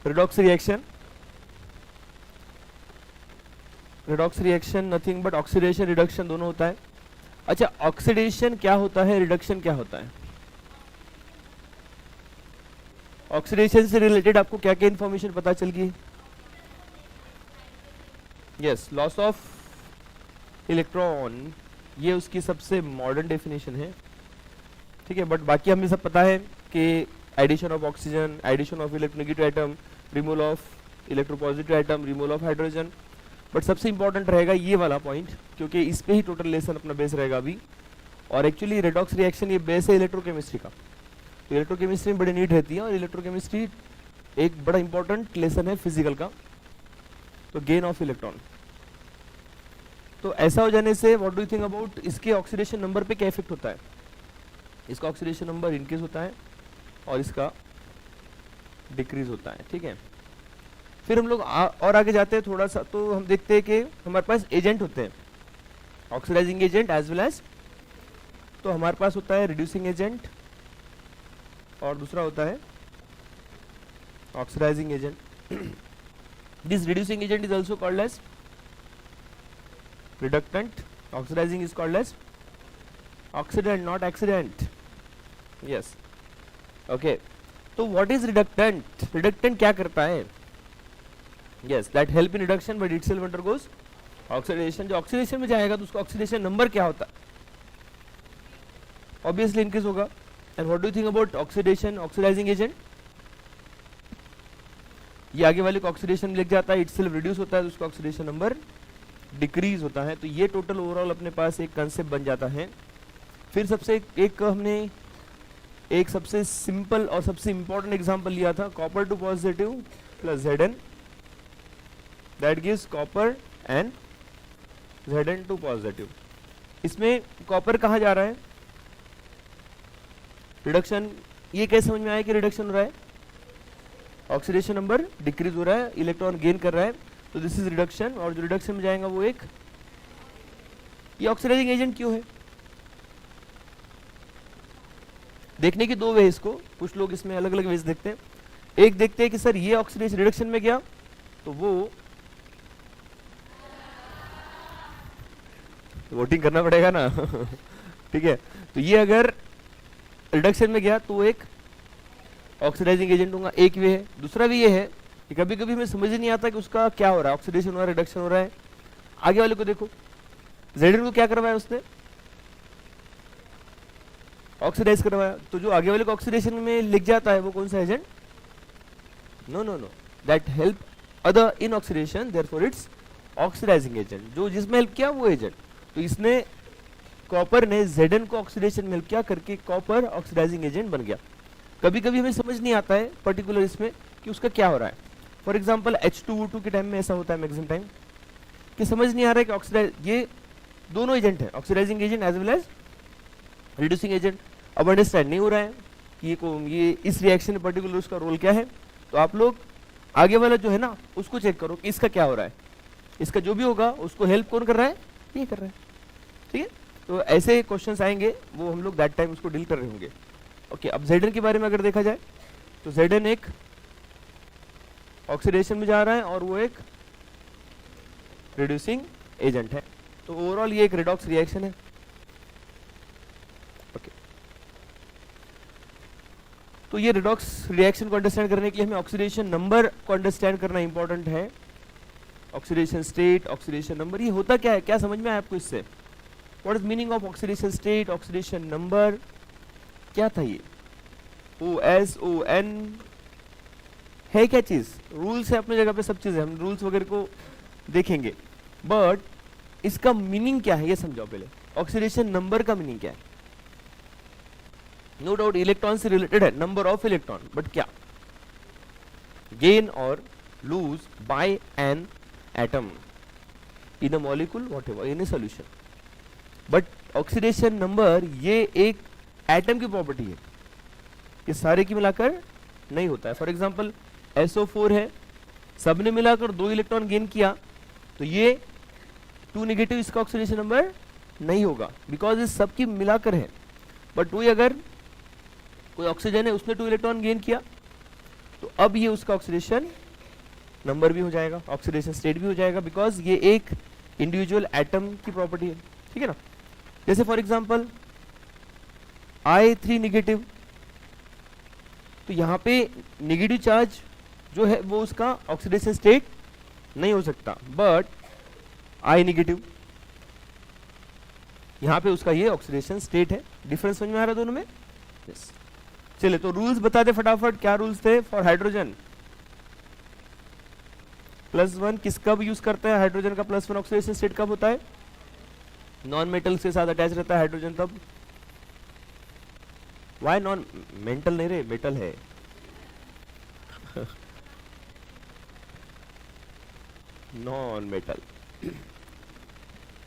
redox reaction, redox reaction nothing but oxidation reduction दोनों होता है। अच्छा, ऑक्सीडेशन क्या होता है, रिडक्शन क्या होता है? ऑक्सीडेशन से रिलेटेड आपको क्या क्या इंफॉर्मेशन पता चल गई? यस, लॉस ऑफ इलेक्ट्रॉन, ये उसकी सबसे मॉडर्न डेफिनेशन है, ठीक है। बट बाकी हमें सब पता है कि addition of oxygen, addition of electronegative atom, removal of electropositive atom, removal of hydrogen. But सबसे इंपॉर्टेंट रहेगा ये वाला पॉइंट, क्योंकि इस पे ही टोटल लेसन अपना बेस रहेगा अभी। और एक्चुअली रेडॉक्स रिएक्शन ये बेस है इलेक्ट्रोकेमिस्ट्री का, तो इलेक्ट्रोकेमिस्ट्री में बड़ी नीड रहती है, और इलेक्ट्रोकेमिस्ट्री एक बड़ा इंपॉर्टेंट लेसन है फिजिकल का। तो गेन ऑफ इलेक्ट्रॉन, तो ऐसा हो जाने से what do you think about इसके ऑक्सीडेशन नंबर पे क्या इफेक्ट होता है? इसका ऑक्सीडेशन नंबर इंक्रीज होता है और इसका डिक्रीज होता है, ठीक है। फिर हम लोग और आगे जाते हैं थोड़ा सा, तो हम देखते हैं कि हमारे पास एजेंट होते हैं, oxidizing agent as well as, तो हमारे पास होता है रिड्यूसिंग एजेंट और दूसरा होता है oxidizing agent. This reducing agent is also called as reductant, oxidizing is called as oxidant, not accident. Yes, okay. तो what is reductant? Reductant क्या करता है? Yes, that help in reduction but itself undergoes oxidation. जो oxidation में जाएगा तो उसका oxidation number क्या होता है? Obviously increase होगा. And what do you think about oxidation, oxidizing agent? ये आगे वाले को oxidation लिख जाता है, itself reduce होता है तो उसका oxidation number डिक्रीज होता है। तो ये टोटल ओवरऑल अपने पास एक कंसेप्ट बन जाता है। फिर सबसे एक हमने एक सबसे सिंपल और सबसे इंपॉर्टेंट एग्जांपल लिया था, copper two positive plus Zn, that gives copper and Zn two positive. इसमें कॉपर कहाँ जा रहा है? रिडक्शन, ये कैसे समझ में आया कि रिडक्शन हो रहा है? ऑक्सीडेशन नंबर डिक्रीज हो रहा है, इलेक्ट्रॉन गेन कर रहा है, तो दिस इज रिडक्शन। और जो रिडक्शन में जाएगा वो एक, ये ऑक्सीडाइजिंग एजेंट क्यों है? देखने की दो वे इसको, कुछ लोग इसमें अलग अलग वेज देखते हैं। एक देखते हैं कि सर ये ऑक्सीडेशन रिडक्शन में गया तो वो वोटिंग करना पड़ेगा ना ठीक है, तो ये अगर रिडक्शन में गया तो वो एक ऑक्सीडाइजिंग एजेंट होगा, एक वे है। दूसरा भी ये है कि कभी कभी हमें समझ ही नहीं आता कि उसका क्या हो रहा है, ऑक्सीडेशन हो रहा है, रिडक्शन हो रहा है। आगे वाले को देखो, Zn को क्या करवाया उसने? ऑक्सीडाइज करवाया, तो जो आगे वाले को ऑक्सीडेशन में लिख जाता है वो कौन सा agent? No no no, that help other in oxidation, therefore it's oxidising agent. जो जिसमें हेल्प किया वो एजेंट, तो इसने कॉपर ने Zn को ऑक्सीडेशन में हेल्प किया करके कॉपर ऑक्सीडाइजिंग एजेंट बन गया। कभी कभी हमें समझ नहीं आता है पर्टिकुलर इसमें कि उसका क्या हो रहा है। फॉर एग्जाम्पल H2O2 के टाइम में ऐसा होता है मैक्सिमम टाइम कि समझ नहीं आ रहा है कि ऑक्सीडाइज, ये दोनों एजेंट है, oxidizing agent as well as reducing agent. अब अंडरस्टैंड नहीं हो रहा है कि ये इस रिएक्शन में पर्टिकुलर उसका रोल क्या है, तो आप लोग आगे वाला जो है ना उसको चेक करो कि इसका क्या हो रहा है। इसका जो भी होगा उसको हेल्प कौन कर रहा है? ये कर रहा है, ठीक है। तो ऐसे क्वेश्चंस आएंगे, वो हम लोग दैट टाइम उसको डील कर रहे होंगे। ओके, अब Zn के बारे में अगर देखा जाए तो Zn एक ऑक्सीडेशन में जा रहा है और वो एक रिड्यूसिंग एजेंट है। तो ओवरऑल ये एक रिडॉक्स रिएक्शन है। ओके, तो ये रिडॉक्स रिएक्शन को अंडरस्टैंड करने के लिए हमें ऑक्सीडेशन नंबर को अंडरस्टैंड करना इंपॉर्टेंट है। ऑक्सीडेशन स्टेट, ऑक्सीडेशन नंबर, ये होता क्या है, क्या समझ में आया आपको इससे? What is meaning of oxidation state, oxidation number, क्या था ये? OSON है क्या चीज? रूल्स है अपनी जगह पे, सब चीजें हम रूल्स वगैरह को देखेंगे, बट इसका मीनिंग क्या है ये समझाओ पहले। ऑक्सीडेशन नंबर का मीनिंग क्या है? नो डाउट इलेक्ट्रॉन से रिलेटेड है, नंबर ऑफ इलेक्ट्रॉन, बट क्या? गेन और lose by an atom in a molecule, whatever, in a solution. But oxidation number ये एक एटम की प्रॉपर्टी है, ये सारे की मिलाकर नहीं होता है। फॉर एग्जांपल SO4 है, सबने मिलाकर 2 इलेक्ट्रॉन गेन किया तो ये 2 नेगेटिव, इसका ऑक्सीडेशन नंबर नहीं होगा बिकॉज इस सब की मिलाकर है। बट वही अगर कोई ऑक्सीजन है उसने 2 इलेक्ट्रॉन गेन किया तो अब ये उसका ऑक्सीडेशन नंबर भी हो जाएगा, ऑक्सीडेशन स्टेट भी हो जाएगा, बिकॉज ये एक इंडिविजुअल एटम की प्रॉपर्टी है, ठीक है ना। जैसे फॉर एग्जांपल I3 नेगेटिव, तो यहाँ पे नेगेटिव चार्ज जो है वो उसका ऑक्सीडेशन स्टेट नहीं हो सकता, बट I नेगेटिव यहाँ पे उसका ये ऑक्सीडेशन स्टेट है। डिफरेंस समझ में आ रहा है दोनों में? यस। चलिए तो रूल्स बता दे फटाफट, क्या रूल्स थे फॉर हाइड्रोजन? +1 किस कब यूज करते हैं हाइड्रोजन का? +1 ऑक्सीडेशन स्टेट कब होता है? नॉन मेटल्स के साथ अटैच रहता है हाइड्रोजन तब। वाई नॉन मेंटल नहीं रे, मेटल है। नॉन मेटल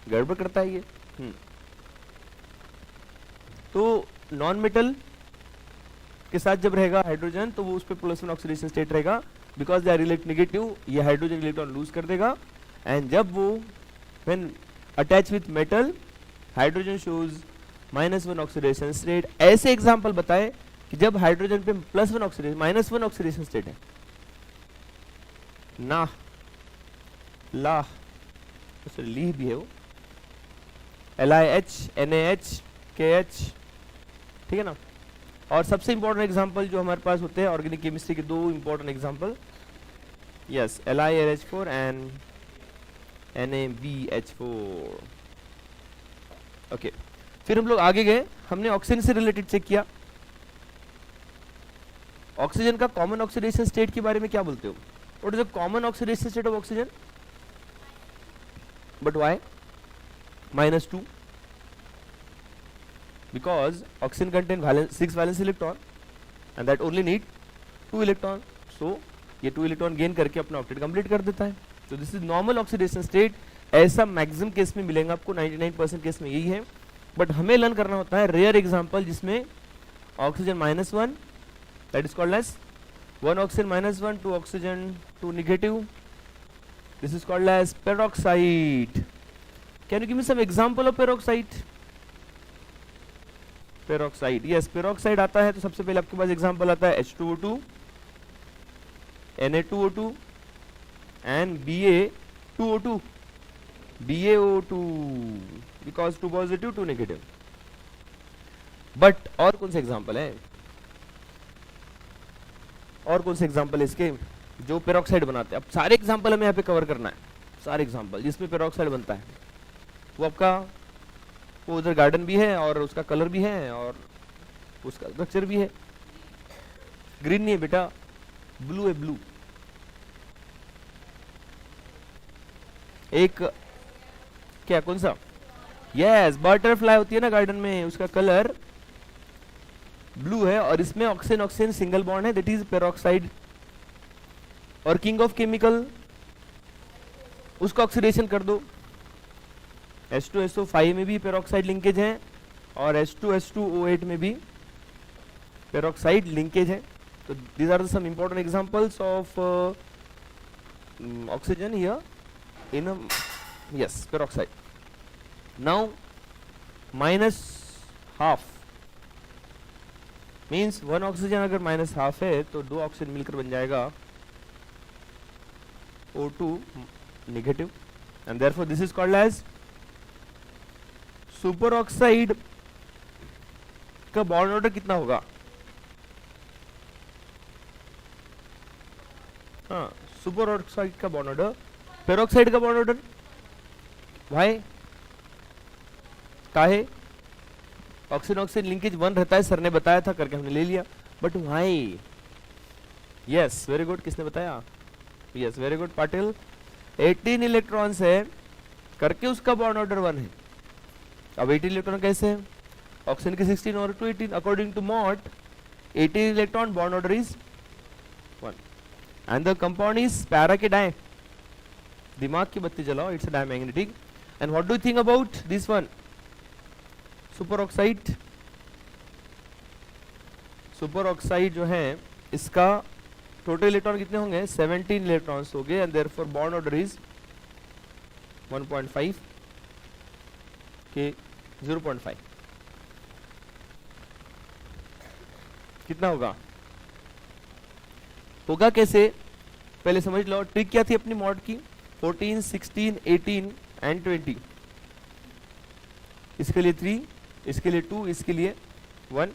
गड़बड़ करता है ये। तो नॉन मेटल के साथ जब रहेगा हाइड्रोजन तो वो उस पर +1 ऑक्सीडेशन स्टेट रहेगा, because they are relate negative, ये हाइड्रोजन इलेक्ट्रॉन लूज कर देगा। एंड जब वो when attach with metal, hydrogen shows -1 oxidation state. ऐसे एग्जांपल बताए कि जब हाइड्रोजन पे +1 ऑक्सीडेशन -1 ऑक्सीडेशन स्टेट है ना, ला ली भी है वो, LiH NaH KH, ठीक है ना। और सबसे इंपॉर्टेंट एग्जांपल जो हमारे पास होते हैं ऑर्गेनिक केमिस्ट्री के, दो important example, yes LiRH4 and NaBH4। Okay, फिर हम लोग आगे गए, हमने ऑक्सीजन से रिलेटेड चेक किया। ऑक्सीजन का कॉमन ऑक्सीडेशन स्टेट के बारे में क्या बोलते हो? What is the common oxidation state of oxygen? But why -2? because oxygen contain 6 valence electron and that only need 2 electron, so ये 2 इलेक्ट्रॉन गेन करके अपना ऑक्टेट कंप्लीट कर देता है। तो this is normal oxidation state. ऐसा मैक्सिमम केस में मिलेगा आपको, 99% केस में यही है। बट हमें लर्न करना होता है रेयर एग्जांपल जिसमें oxygen -1, that is called as 1 oxygen -1, 2 oxygen 2 negative, this is called as peroxide. Can you give me some example of peroxide? Peroxide, yes peroxide आता है तो सबसे पहले आपके पास एग्जांपल आता है H2O2, Na2O2 and Ba2O2, BaO2, because 2 positive 2 negative. But और कौन से एग्जांपल है, और कौन से एग्जांपल है इसके जो पेरोक्साइड बनाते हैं? अब सारे एग्जांपल हमें यहाँ पे कवर करना है, सारे एग्जांपल जिसमें पेरोक्साइड बनता है। वो आपका वो उधर गार्डन भी है और उसका कलर भी है और उसका स्ट्रक्चर भी है। ग्रीन नहीं है बेटा, ब्लू है, ब्लू। एक क्या, कौन सा? यस, बटरफ्लाई होती है ना गार्डन में, उसका कलर ब्लू है और इसमें ऑक्सीजन ऑक्सीजन सिंगल बॉन्ड है, दैट इज पेरोक्साइड। और किंग ऑफ केमिकल, उसका ऑक्सीडेशन कर दो, H2SO5 में भी पेरोक्साइड लिंकेज है और H2H2O8 में भी पेरोक्साइड लिंकेज है। तो these are some important examples of oxygen here in a, yes, peroxide. Now -½ means 1 oxygen अगर -½ है तो 2 ऑक्सीजन मिलकर बन जाएगा O2 negative, and therefore this is called as super oxide. का बॉन्ड ऑर्डर कितना होगा? हाँ, सुपर ऑक्साइड का बॉन्ड ऑर्डर, पेरोक्साइड का बॉन्ड ऑर्डर भाई काहे? ऑक्सीजन ऑक्सीजन लिंकेज 1 रहता है, सर ने बताया था करके हमने ले लिया, बट भाई यस वेरी गुड, किसने बताया? Yes very good Patil. 18 electrons है करके उसका बॉन्ड ऑर्डर 1 है। अब 18 इलेक्ट्रॉन कैसे है? ऑक्सीजन के 16 और 18 according to MOT 18 electron bond order is 1 and the compound is para के डाई। दिमाग की बत्ती जलाओ, it's a diamagnetic. And what do you think about this one, super oxide? Super oxide जो है इसका टोटल इलेक्ट्रॉन कितने होंगे? 17 इलेक्ट्रॉन्स होंगे and therefore bond order is 1.5 के 0.5 कितना होगा? होगा कैसे, पहले समझ लो ट्रिक क्या थी अपनी मॉड की, 14, 16, 18 एंड 20, इसके लिए 3, इसके लिए 2, इसके लिए 1।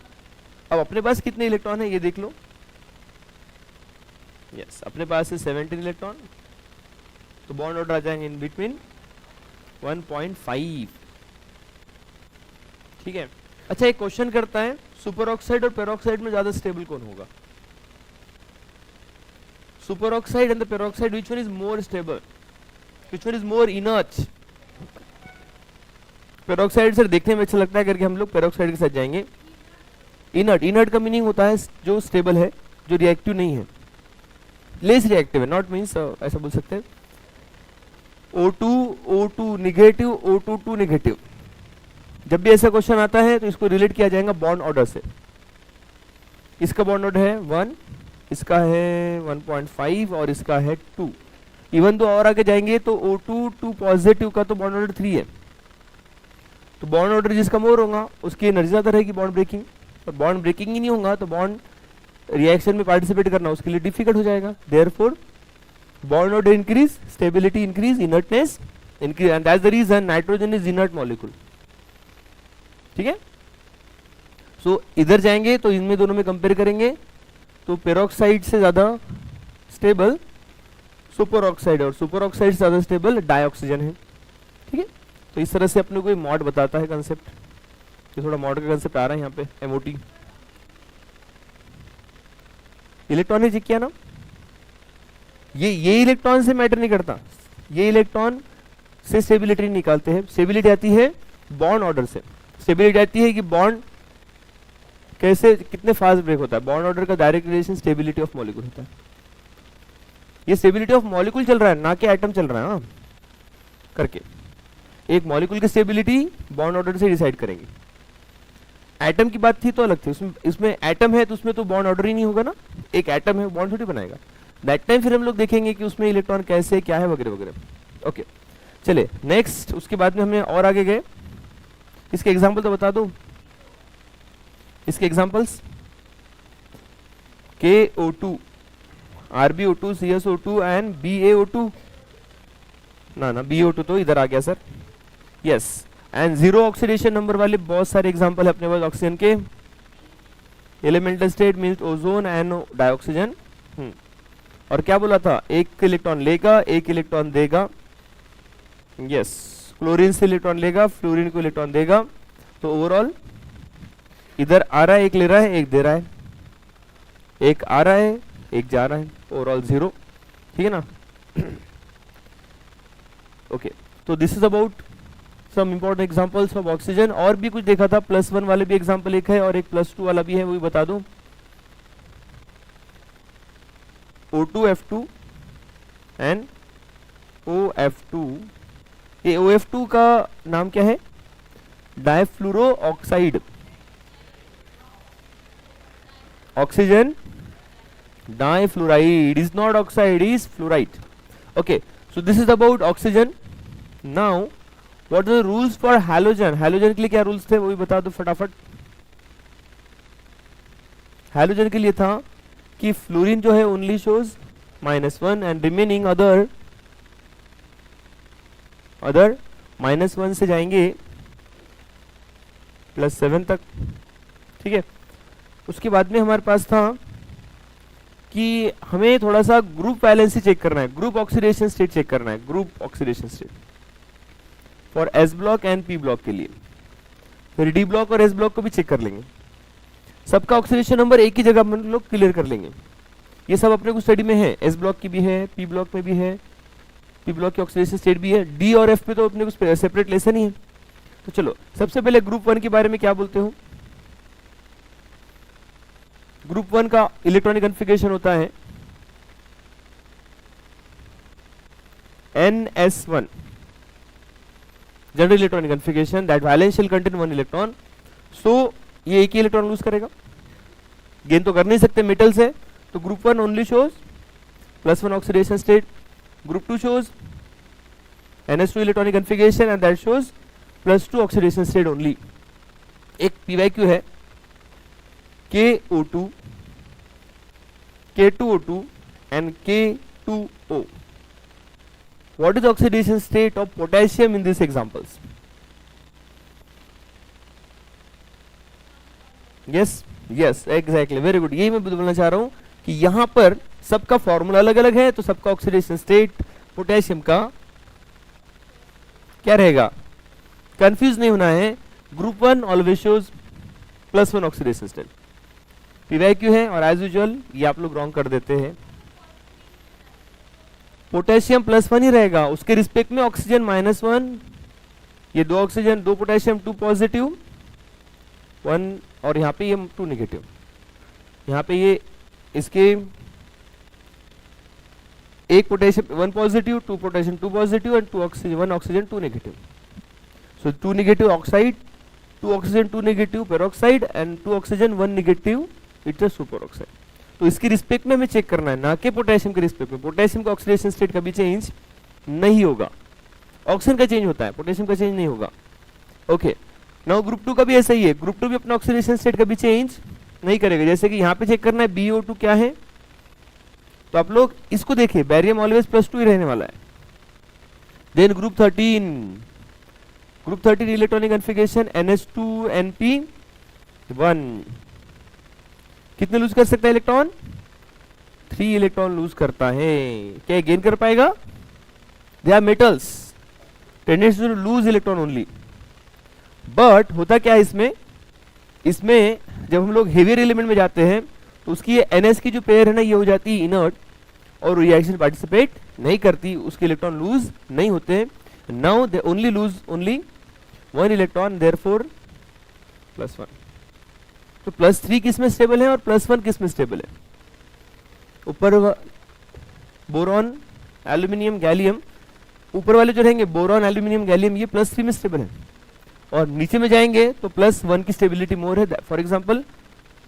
अब अपने पास कितने इलेक्ट्रॉन है ये देख लो, यस अपने पास है 17 इलेक्ट्रॉन, तो बॉन्ड ऑर्डर आ जाएंगे इन बिटवीन 1.5। ठीक है। अच्छा एक क्वेश्चन करता है, सुपर ऑक्साइड और पेरोक्साइड में ज्यादा स्टेबल कौन होगा? Super oxide and the peroxide, which one is more stable, which one is more inert? Peroxide sir देखने में अच्छा लगता है करके हम लोग पेरोक्साइड के साथ जाएंगे। इनर्ट, इनर्ट का मीनिंग होता है जो स्टेबल है, जो रिएक्टिव नहीं है, लेस रिएक्टिव है, नॉट मीन्स ऐसा बोल सकते हैं। O2 निगेटिव, O2 निगेटिव, जब भी ऐसा क्वेश्चन आता है तो इसको रिलेट किया जाएगा बॉन्ड ऑर्डर से। इसका बॉन्ड ऑर्डर है 1, इसका है 1.5 और इसका है 2। इवन दो और आगे जाएंगे तो O2 पॉजिटिव का तो बॉन्ड ऑर्डर 3 है, तो बॉन्ड ऑर्डर जिसका मोर होगा उसकी एनर्जी ज्यादा रहेगी बॉन्ड ब्रेकिंग, और बॉन्ड ब्रेकिंग ही नहीं होगा तो बॉन्ड रिएक्शन में पार्टिसिपेट करना उसके लिए डिफिकल्ट हो जाएगा। Therefore bond order increase, stability increase, inertness increase, and that's the reason nitrogen is inert molecule. ठीक है, सो इधर जाएंगे तो इनमें दोनों में कंपेयर करेंगे तो पेरोक्साइड से ज्यादा स्टेबल सुपर ऑक्साइड, और सुपर ऑक्साइड से ज्यादा स्टेबल डाइऑक्सीजन है। ठीक है, तो इस तरह से अपने को मॉड बताता है कंसेप्ट, ये थोड़ा मॉड का कंसेप्ट आ रहा है यहाँ पे, एमओटी। इलेक्ट्रॉन ने चेक किया ना, ये इलेक्ट्रॉन से मैटर नहीं करता, ये इलेक्ट्रॉन से स्टेबिलिटी निकालते हैं। स्टेबिलिटी आती है बॉन्ड ऑर्डर से, स्टेबिलिटी आती है कि बॉन्ड कैसे कितने फास्ट ब्रेक होता है। बॉन्ड ऑर्डर का direct relation stability of molecule होता है। ये स्टेबिलिटी ऑफ मॉलिक्यूल चल रहा है, ना कि एटम चल रहा है। हाँ करके एक मॉलिक्यूल की स्टेबिलिटी बॉन्ड ऑर्डर से डिसाइड करेंगे। एटम की बात थी तो अलग थी, इसमें एटम है तो उसमें तो बॉन्ड ऑर्डर ही नहीं होगा ना, एक एटम है बॉन्ड थोड़ी बनाएगा। दैट टाइम फिर हम लोग देखेंगे कि उसमें इलेक्ट्रॉन कैसे क्या है वगैरह वगैरह। ओके चले नेक्स्ट, उसके बाद में हमें और आगे गए। इसके एग्जांपल तो बता दो, इसके examples KO2, RbO2, CSO2 and BaO2। ना BaO2 तो इधर आ गया sir, yes. And zero oxidation number वाले बहुत सारे एग्जांपल है अपने पास ऑक्सीजन के। Elemental state means ozone and dioxygen. और क्या बोला था, एक इलेक्ट्रॉन लेगा एक इलेक्ट्रॉन देगा, यस। क्लोरीन से इलेक्ट्रॉन लेगा, फ्लोरीन को इलेक्ट्रॉन देगा। तो ओवरऑल इधर आ रहा है एक ले रहा है एक दे रहा है, एक आ रहा है एक जा रहा है, ओवरऑल 0। ठीक है ना। ओके तो this is about some important examples of oxygen. और भी कुछ देखा था, +1 वाले भी एग्जांपल एक है और एक +2 वाला भी है, वो भी बता दूं। O2F2 and OF2। ये OF2 का नाम क्या है, difluoro oxide. Oxygen difluoride is not oxide, is fluoride. Okay so this is about oxygen. Now what are the rules for halogen. Halogen के लिए क्या रूल्स थे वो भी बता दो फटाफट। हैलोजन के लिए था कि फ्लोरीन जो है only shows -1 and remaining other -1 से जाएंगे +7 तक। ठीक है, उसके बाद में हमारे पास था कि हमें थोड़ा सा ग्रुप वैलेंसी चेक करना है, ग्रुप ऑक्सीडेशन स्टेट चेक करना है, group oxidation state for S block and P block के लिए। फिर D ब्लॉक और S ब्लॉक को भी चेक कर लेंगे। सबका ऑक्सीडेशन नंबर एक ही जगह हम लोग क्लियर कर लेंगे। ये सब अपने को स्टडी में है, S ब्लॉक की भी है, P ब्लॉक में भी है, P ब्लॉक की ऑक्सीडेशन स्टेट भी है। D और F पे तो अपने को सेपरेट लेसन ही है। तो चलो सबसे पहले ग्रुप 1 के बारे में क्या बोलते हो। ग्रुप 1 का इलेक्ट्रॉनिक कॉन्फ़िगरेशन होता है NS1, general electronic configuration, that valence shell contain 1 electron. सो ये एक ही इलेक्ट्रॉन लूज करेगा, गेन तो कर नहीं सकते मेटल से। तो group 1 only shows +1 oxidation state, group 2 shows NS2 electronic configuration and that shows +2 oxidation state only. एक PYQ है KO2, K2O2 and K2O. What is the oxidation state of potassium in these examples? Yes, yes, exactly, very good. यही मैं बोलना चाह रहा हूँ कि यहाँ पर सबका फॉर्मूला अलग अलग है, तो सबका ऑक्सीडेशन स्टेट पोटेशियम का क्या रहेगा, कंफ्यूज नहीं होना है. Group 1 always shows +1 oxidation state. PYQ है और एज यूजुअल ये आप लोग रॉन्ग कर देते हैं. पोटेशियम +1 ही रहेगा, उसके रिस्पेक्ट में ऑक्सीजन -1, ये 2 ऑक्सीजन 2 पोटेशियम 2 पॉजिटिव 1, और यहाँ पे ये 2 नेगेटिव. यहाँ पे ये इसके 1 potassium 1 positive 2 potassium 2 positive and 2 oxygen 1 oxygen 2 negative. So 2 negative oxide 2 oxygen 2 negative peroxide and 2 oxygen 1 negative it's a super oxide. तो इसके रिस्पेक्ट में हमें चेक करना है, ना कि पोटेशियम के रिस्पेक्ट में. पोटेशियम का ऑक्सीडेशन स्टेट कभी चेंज नहीं होगा. ऑक्सीजन का चेंज होता है, पोटेशियम का चेंज नहीं होगा. ओके, नाउ ग्रुप 2 का भी ऐसा ही है. ग्रुप 2 भी अपना ऑक्सीडेशन स्टेट कभी चेंज नहीं करेगा. जैसे कि यहाँ पे चेक करना है BO2 क्या है, तो आप लोग इसको देखिए, बैरियम ऑलवेज +2 ही रहने वाला है. Then group 13 electronic configuration NH2NP1 कितने लूज कर सकता है इलेक्ट्रॉन, 3 इलेक्ट्रॉन लूज करता है. क्या गेन कर पाएगा, they are metals, tendency to lose electron only. But होता क्या है इसमें जब हम लोग हेवियर एलिमेंट में जाते हैं तो उसकी ये NS की जो पेयर है ना, ये हो जाती है इनर्ट और रिएक्शन पार्टिसिपेट नहीं करती, उसके इलेक्ट्रॉन लूज नहीं होते हैं. Now they only lose 1 electron, therefore +1. तो +3 किस में स्टेबल है और +1 किस में स्टेबल है. ऊपर बोरॉन एल्यूमिनियम गैलियम, ऊपर वाले जो रहेंगे बोरॉन एल्यूमिनियम गैलियम, ये +3 में स्टेबल है. और नीचे में जाएंगे तो +1 की स्टेबिलिटी मोर है. For example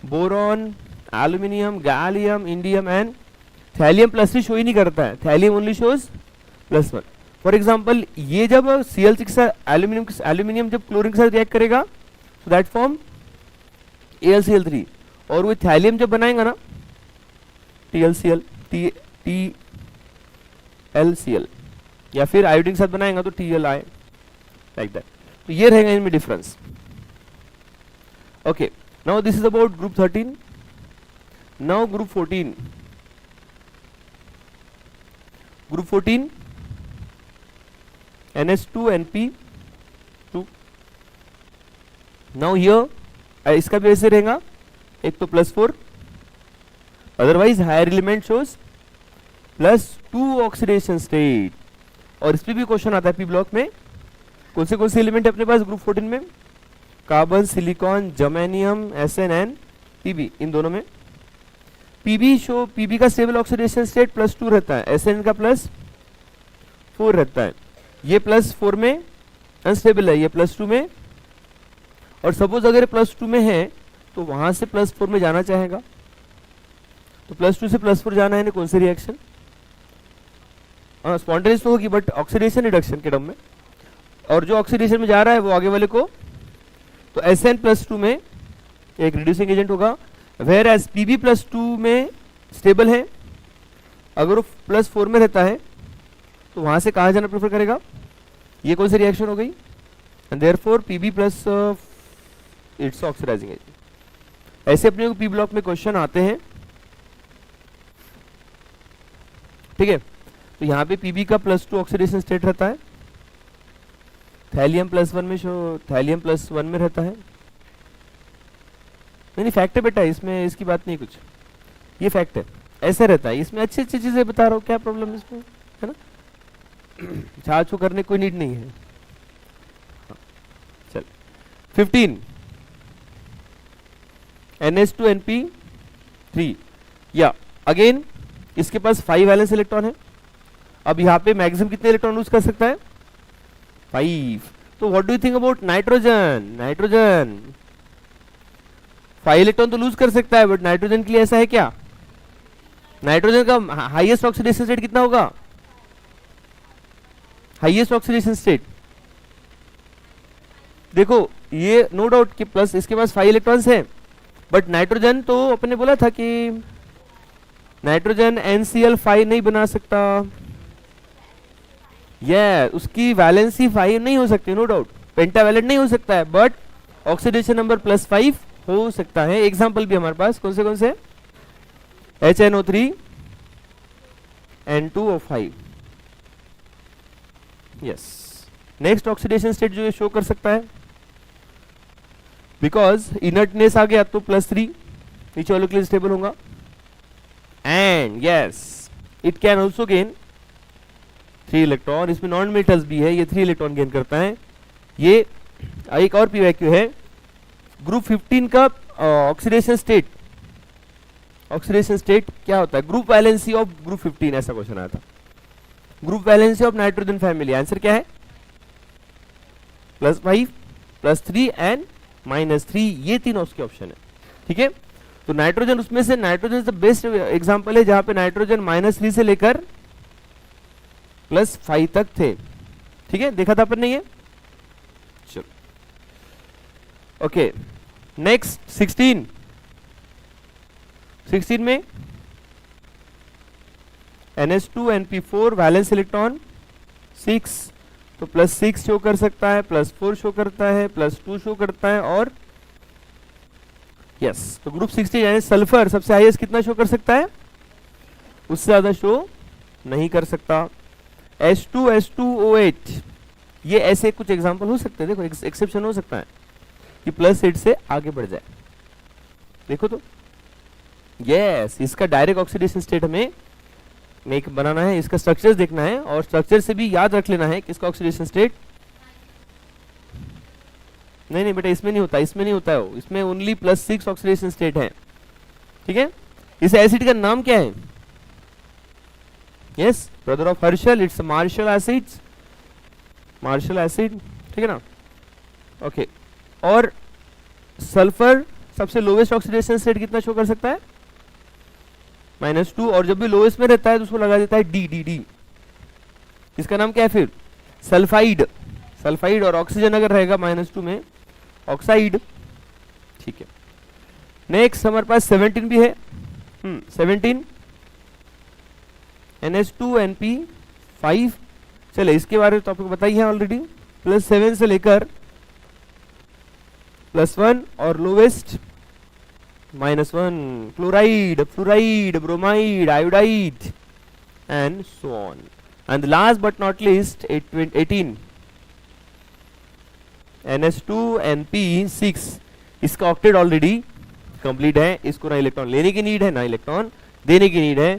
boron aluminium gallium indium and thallium +3 show ही नहीं करता है, thallium only shows +1. For example ये जब Cl6 के साथ एल्यूमिनियम जब क्लोरीन के साथ रिएक्ट करेगा तो दैट फॉर्म AlCl3, और वो थैलियम जब बनाएगा ना TlCl या फिर आयोडीन के साथ बनाएगा तो TLi, लाइक दैट. तो ये रहेगा इनमें difference. Okay, now this is about group 13. Now group 14. Group 14 NH2NP2. Now here इसका भी ऐसे रहेगा, एक तो +4, otherwise higher element shows +2 oxidation state. और इस पे भी क्वेश्चन आता है पी ब्लॉक में. कौन से एलिमेंट है अपने पास ग्रुप 14 में, carbon silicon germanium SN and PB. इन दोनों में PB का स्टेबल ऑक्सीडेशन स्टेट +2 रहता है, SN का +4 रहता है. ये +4 में अनस्टेबल है, ये +2 में. और सपोज अगर +2 में है तो वहां से +4 में जाना चाहेगा, तो +2 से +4 जाना है ना, कौन सी रिएक्शन, स्पॉन्टेनियस तो होगी बट ऑक्सीडेशन रिडक्शन के टर्म में. और जो ऑक्सीडेशन में जा रहा है वो आगे वाले को, तो SN +2 में एक रिड्यूसिंग एजेंट होगा, वेयर एज PB +2 में स्टेबल है. अगर वो +4 में रहता है तो वहां से कहाँ जाना प्रेफर करेगा, ये कौन सी रिएक्शन हो गई, and therefore PB plus it's oxidising agent. ऐसे अपने को पी ब्लॉक में क्वेश्चन आते हैं. ठीक है, तो यहाँ पे PB का +2 ऑक्सीडेशन स्टेट रहता है, थैलियम +1 में थैलियम +1 में रहता है. नहीं फैक्ट है बेटा, इसमें इसकी बात नहीं कुछ, ये फैक्ट है, ऐसे रहता है. इसमें अच्छी अच्छी चीजें बता रहा हूँ, क्या प्रॉब्लम इसमें है ना, छाछू करने कोई नीड नहीं है. चल 15 NH2NP3. या अगेन इसके पास 5 वैलेंस इलेक्ट्रॉन है. अब यहाँ पे मैक्सिमम कितने इलेक्ट्रॉन लूज कर सकता है, 5. तो what do you think about nitrogen 5 electron तो लूज कर सकता है, बट नाइट्रोजन के लिए ऐसा है क्या, नाइट्रोजन का हाईएस्ट ऑक्सीडेशन स्टेट कितना होगा, हाईएस्ट ऑक्सीडेशन स्टेट देखो, ये नो डाउट कि प्लस इसके पास 5 इलेक्ट्रॉन्स है, बट नाइट्रोजन तो अपने बोला था कि नाइट्रोजन NCl5 नहीं बना सकता, उसकी वैलेंसी 5 नहीं हो सकती, नो डाउट, पेंटावैलेंट नहीं हो सकता है, बट ऑक्सीडेशन नंबर +5 हो सकता है। एग्जांपल भी हमारे पास कौन से HNO3 N2O5। Yes, next oxidation state जो ये शो कर सकता है, बिकॉज इनर्टनेस आ गया तो +3 नीचे वालों के लिए स्टेबल होगा, and yes it can also gain 3 electron. इसमें नॉन मेटल्स भी है, ये 3 इलेक्ट्रॉन गेन करता है। ये एक और पीवाईक्यू है, ग्रुप 15 का ऑक्सीडेशन स्टेट क्या होता है? ग्रुप वैलेंसी ऑफ ग्रुप 15, ऐसा क्वेश्चन आया था। Group valency of nitrogen family, answer क्या है? +5, +3 एंड -3, ये तीनों उसके ऑप्शन है। ठीक है, तो नाइट्रोजन उसमें से, नाइट्रोजन द बेस्ट एग्जांपल है जहां पे नाइट्रोजन -3 से लेकर +5 तक थे। ठीक है, देखा था अपन ने ये। चलो ओके, नेक्स्ट 16 में NH2NP4 वैलेंस इलेक्ट्रॉन 6, तो +6 शो कर सकता है, +4 शो करता है, +2 शो करता है, और यस तो ग्रुप 16 यानी सल्फर सबसे हाईएस्ट कितना शो कर सकता है? उससे ज्यादा शो नहीं कर सकता। H2SO8, ये ऐसे कुछ एग्जांपल हो सकते हैं, देखो एक्सेप्शन हो सकता है कि +8 से आगे बढ़ जाए। देखो तो यस, इसका डायरेक्ट ऑक्सीडेशन स्टेट हमें मेक बनाना है, इसका स्ट्रक्चर देखना है, और स्ट्रक्चर से भी याद रख लेना है कि इसका ऑक्सीडेशन स्टेट नहीं बेटा इसमें नहीं होता, इसमें ओनली +6 ऑक्सीडेशन स्टेट है। ठीक है, इस एसिड का नाम क्या है? Yes, brother of Herschel, it's Marshall acid, ठीक है ना। ओके, और सल्फर सबसे लोवेस्ट ऑक्सीडेशन स्टेट कितना शो कर सकता है? -2, और जब भी लोवेस्ट में रहता है तो उसको लगा देता है डी। इसका नाम क्या है फिर? सल्फाइड, और ऑक्सीजन अगर रहेगा -2 में, ऑक्साइड। ठीक है, नेक्स्ट हमारे पास 17 भी है। 17 NH2NP5, चले इसके बारे में तो आपको बताइए है ऑलरेडी, +7 से लेकर +1, और lowest -1, chloride, fluoride, bromide, iodide and so on. And last but not least 18 NH2NP6, इसका ऑक्टेट ऑलरेडी कंप्लीट है, इसको ना इलेक्ट्रॉन लेने की नीड है ना इलेक्ट्रॉन देने की नीड है,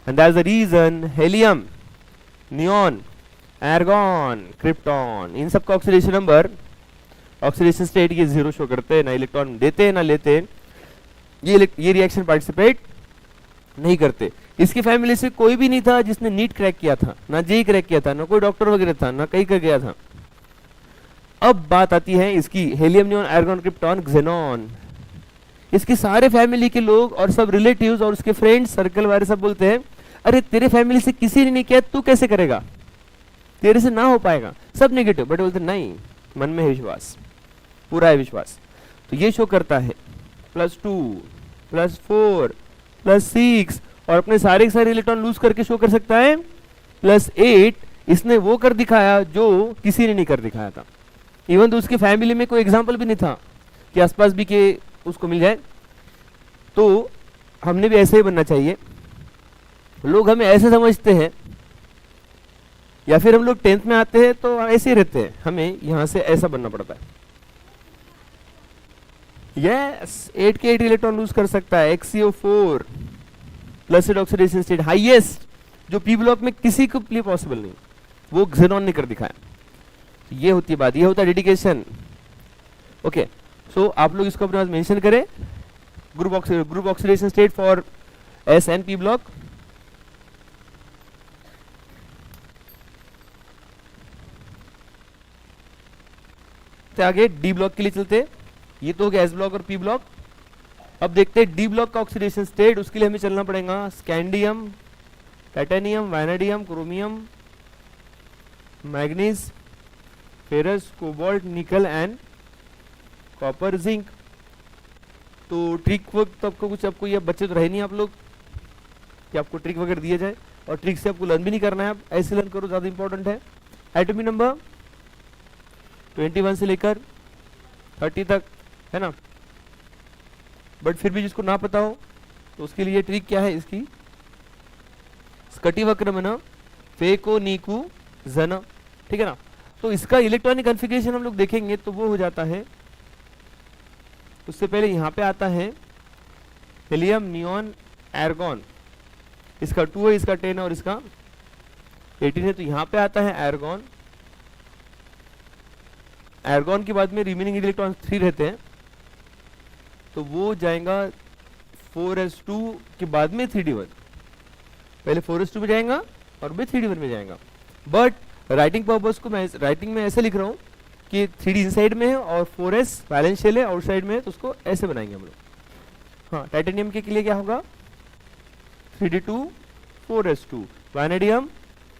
and that's the reason helium, neon, argon, krypton, इन सब का ऑक्सीडेशन नंबर, ऑक्सीडेशन स्टेट ये 0 शो करते हैं, ना इलेक्ट्रॉन देते ना लेते, ये रिएक्शन पार्टिसिपेट नहीं करते। इसकी फैमिली से कोई भी नहीं था जिसने नीट क्रैक किया था, ना जेई क्रैक किया था, ना कोई डॉक्टर वगैरह था, ना कहीं कर गया था। अब बात आती है इसकी हेलियम, नियॉन, आर्गॉन, क्रिप्टॉन, क्सेनॉन, इसके सारे फैमिली के लोग और सब रिलेटिव्स और उसके फ्रेंड्स सर्कल वाले सब बोलते हैं, अरे तेरे फैमिली से किसी ने नहीं किया, तू कैसे करेगा, तेरे से ना हो पाएगा, सब नेगेटिव। बट बोलते नहीं, मन में है विश्वास, पूरा है विश्वास। तो ये शो करता है +2, +4, +6, और अपने सारे इलेक्ट्रॉन लूज करके शो कर सकता है +8। इसने वो कर दिखाया जो किसी ने नहीं कर दिखाया था, इवन तो उसके फैमिली में कोई एग्जाम्पल भी नहीं था कि आसपास भी के उसको मिल जाए। तो हमने भी ऐसे ही बनना चाहिए। लोग हमें ऐसे समझते हैं, या फिर हम लोग 10th में आते हैं तो ऐसे ही रहते हैं, हमें यहां से ऐसा बनना पड़ता है। यस, 8 के 8 इलेक्ट्रॉन लूज कर सकता है, XCO4 plus oxidation state highest, जो पी ब्लॉक में किसी के लिए पॉसिबल नहीं, वो क्सेनॉन ने कर दिखाया। ये होती है बात, ये होता है डेडिकेशन। ओके, सो आप लोग इसको अपने पास मेंशन करें, group oxidation state for S and P block. आगे डी ब्लॉक के लिए चलते हैं, ये तो हो गया एस ब्लॉक और पी ब्लॉक। अब देखते हैं डी ब्लॉक का ऑक्सीडेशन स्टेट, उसके लिए हमें चलना पड़ेगा scandium, titanium, vanadium, chromium, manganese, ferrous, cobalt, निकल एंड कॉपर, जिंक। तो ट्रिक वर्क तो आपको कुछ, आपको ये बच्चे तो रहे नहीं आप लोग, कि आपको ट्रिक वगैरह दिया जाए और ट्रिक से आपको लर्न भी नहीं करना है, आप ऐसे लर्न करो, ज़्यादा इंपॉर्टेंट है। एटॉमिक नंबर 21 से लेकर 30 तक है ना, बट फिर भी जिसको ना पता हो तो उसके लिए ट्रिक क्या है इसकी, स्कटी वक्रमण फेको नीकू जन, ठीक है ना। तो इसका इलेक्ट्रॉनिक कॉन्फ़िगरेशन हम लोग देखेंगे तो वो हो जाता है, उससे पहले यहाँ पे आता है हीलियम नियॉन एर्गॉन, इसका 2 है, इसका 10 है और इसका 18 है। तो यहाँ पे आता है एर्गॉन, एर्गॉन के बाद में रिमेनिंग इलेक्ट्रॉन 3 रहते हैं, तो वो जाएगा 4s2 के बाद में 3d1, पहले 4s2 में जाएगा और फिर 3d1 में जाएगा। बट राइटिंग पर्पस को मैं राइटिंग में ऐसे लिख रहा हूँ कि 3d इनसाइड में है और 4s बैलेंस शेल है आउटसाइड में है, तो उसको ऐसे बनाएंगे हम लोग। हाँ, टाइटेनियम के लिए क्या होगा 3d2 4s2, vanadium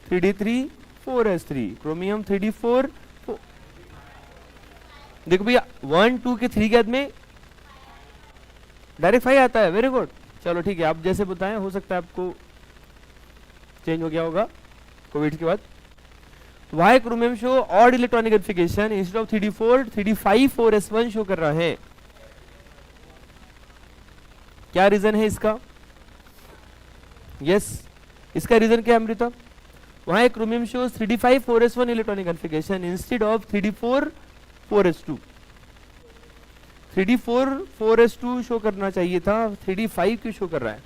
3d3 4s3, chromium 3d4 देखो भैया 1 2 के 3 के बाद में डायरेक्ट 5 आता है, वेरी गुड। चलो ठीक है, आप जैसे बताएं, हो सकता है आपको चेंज हो गया होगा कोविड के बाद। Why chromium show odd electronic configuration instead of 3d4 3d5 4s1 show कर रहा है, क्या रीजन है इसका? यस, इसका रीजन क्या है Amrita? Why chromium shows 3d5 4s1 electronic configuration instead of 3d4 4s2, 3d4 4s2 show करना चाहिए था, 3d5 क्यों शो कर रहा है?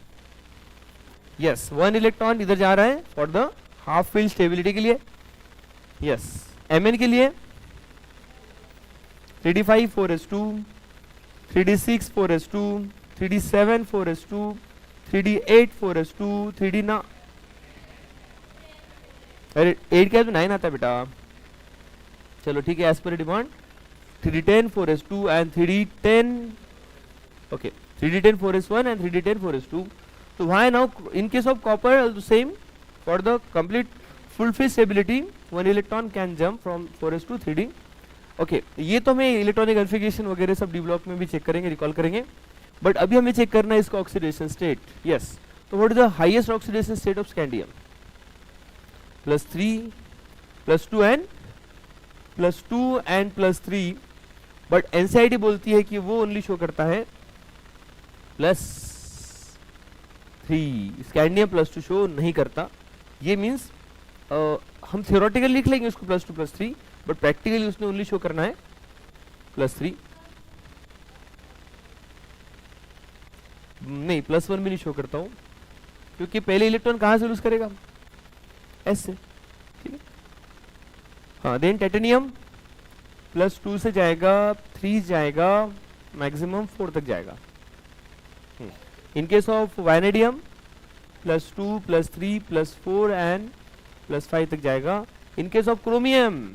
यस, 1 इलेक्ट्रॉन इधर जा रहा है for the half field stability के लिए। यस, Mn के लिए 3d5 4s2, 3d6 4s2, 3d7 4s2, 3d8 4s2, 3d ना, अरे 8 क्या तो 9 आता है बेटा। चलो ठीक है, as per demand 3d10 4s2 and 3d10, okay 3d10 4s1 and 3d10 4s2। तो why now in case of copper also same, for the complete full phase stability one electron can jump from 4s to 3d। Okay, ये तो हमें electronic configuration वगैरह सब develop में भी check करेंगे, recall करेंगे, बट अभी हमें चेक करना है इसका ऑक्सीडेशन स्टेट। यस, तो what is the highest oxidation state of scandium? +3 +2 and +2 and +3, but NCERT बोलती है कि वो ओनली शो करता है +3, स्कैंडियम +2 शो नहीं करता। ये मीन्स हम थियोरेटिकली लिख लेंगे उसको +2 +3, बट प्रैक्टिकली उसने ओनली शो करना है +3। नहीं, +1 भी नहीं शो करता हूं, क्योंकि पहले इलेक्ट्रॉन कहां से लूज करेगा? S से, ठीक है। हाँ, देन टाइटेनियम +2 से जाएगा, 3 जाएगा, मैक्सिमम 4 तक जाएगा। इन केस ऑफ वैनेडियम +2 +3 +4 एंड +5 तक जाएगा। इन केस ऑफ क्रोमियम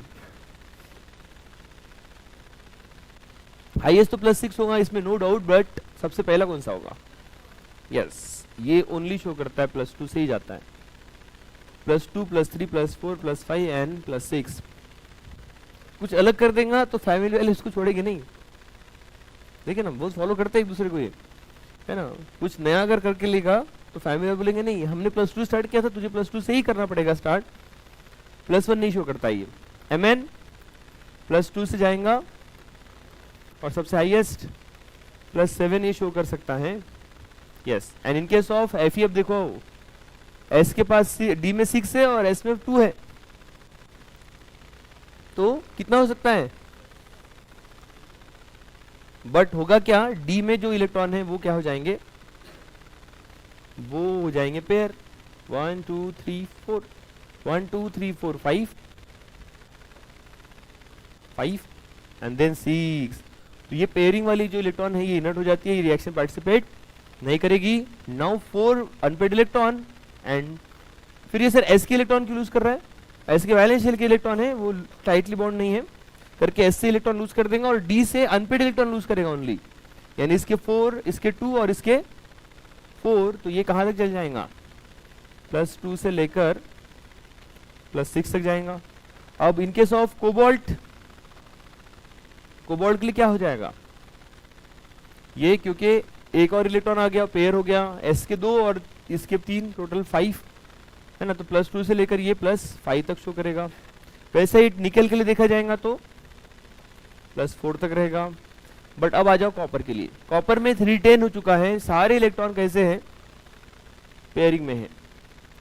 हाईएस्ट तो +6 होगा, इसमें नो डाउट, बट सबसे पहला कौन सा होगा? यस, ये ओनली शो करता है +2 से ही जाता है, +2 +3 +4 +5 एंड +6। कुछ अलग कर देगा तो फैमिली वाले इसको छोड़ेंगे नहीं, देखिए ना, बहुत फॉलो करते हैं एक दूसरे को, ये है ना। कुछ नया अगर करके लेगा तो फैमिली वाले बोलेंगे नहीं, हमने +2 स्टार्ट किया था, तुझे +2 से ही करना पड़ेगा स्टार्ट, +1 नहीं शो करता ये। Mn +2 से जाएगा और सबसे हाईएस्ट +7 ये शो कर सकता है। Yes, and in case of Fe, अब देखो S के पास D में 6 है और S में 2 है, तो कितना हो सकता है? बट होगा क्या, D में जो इलेक्ट्रॉन है वो क्या हो जाएंगे? वो हो जाएंगे पेयर, 1 2 3 4, 1 2 3 4 5 एंड देन 6। तो ये पेयरिंग वाली जो इलेक्ट्रॉन है ये इनर्ट हो जाती है, ये रिएक्शन पार्टिसिपेट नहीं करेगी। नाउ 4 अनपेड इलेक्ट्रॉन, एंड फिर ये सर S के इलेक्ट्रॉन क्यों लूज कर रहा है? S के वैलेंस शेल के इलेक्ट्रॉन है, वो टाइटली बॉन्ड नहीं है करके S से इलेक्ट्रॉन लूज कर देगा और D से अनपेड इलेक्ट्रॉन लूज करेगा ओनली, यानी इसके 4, इसके 2 और इसके 4। तो ये कहां तक चल जाएगा? +2 से लेकर +6 तक जाएगा। अब इन केस ऑफ कोबाल्ट, कोबाल्ट के लिए क्या हो जाएगा? ये क्योंकि एक और इलेक्ट्रॉन आ गया, पेयर हो गया, S के 2 और इसके 3 टोटल 5 है ना, तो +2 से लेकर ये +5 तक शो करेगा। वैसे ही निकल के लिए देखा जाएगा तो +4 तक रहेगा। बट अब आ जाओ कॉपर के लिए। कॉपर में 310 हो चुका है, सारे इलेक्ट्रॉन कैसे हैं, पेयरिंग में है।